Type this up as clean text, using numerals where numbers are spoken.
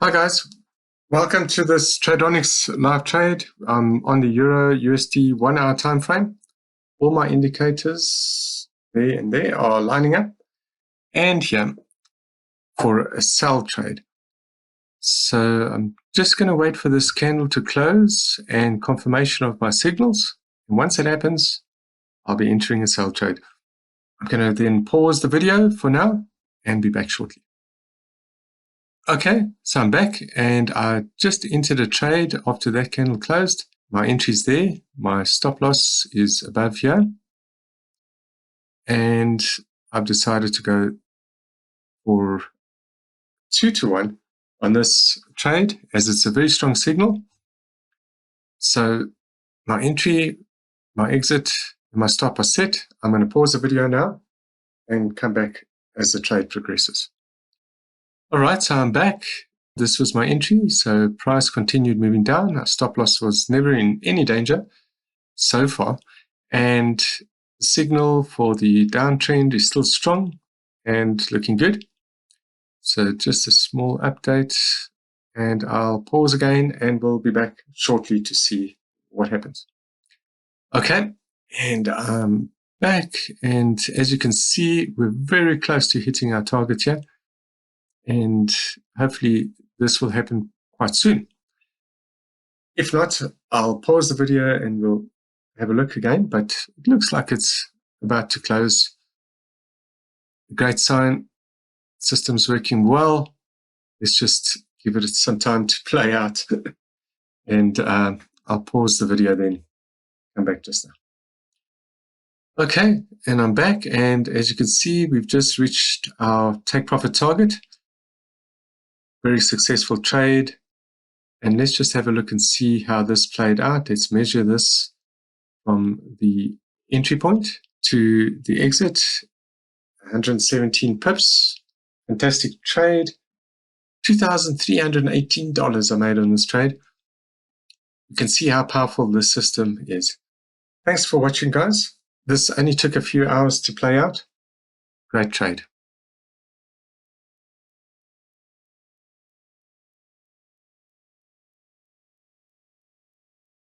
Hi guys, welcome to this Tradeonix live trade on the Euro USD 1 hour time frame. All my indicators there and there are lining up, and here for a sell trade. So I'm just going to wait for this candle to close and confirmation of my signals. And once it happens, I'll be entering a sell trade. I'm going to then pause the video for now and be back shortly. Okay, so I'm back and I just entered a trade after that candle closed. My entry's there. My stop loss is above here. And I've decided to go for 2-to-1 on this trade as it's a very strong signal. So my entry, my exit, and my stop are set. I'm going to pause the video now and come back as the trade progresses. All right, so I'm back. This was my entry. So price continued moving down. Our stop loss was never in any danger so far. And the signal for the downtrend is still strong and looking good. So just a small update, and I'll pause again and we'll be back shortly to see what happens. Okay, and I'm back. And as you can see, we're very close to hitting our target here. And hopefully this will happen quite soon. If not, I'll pause the video and we'll have a look again, but it looks like it's about to close. A great sign. System's working well. Let's just give it some time to play out. And I'll pause the video then, come back just now. Okay, and I'm back, and as you can see, we've just reached our take profit target. Very successful trade. And let's just have a look and see how this played out. Let's measure this from the entry point to the exit. 117 pips. Fantastic trade. $2,318 I made on this trade. You can see how powerful this system is. Thanks for watching, guys. This only took a few hours to play out. Great trade.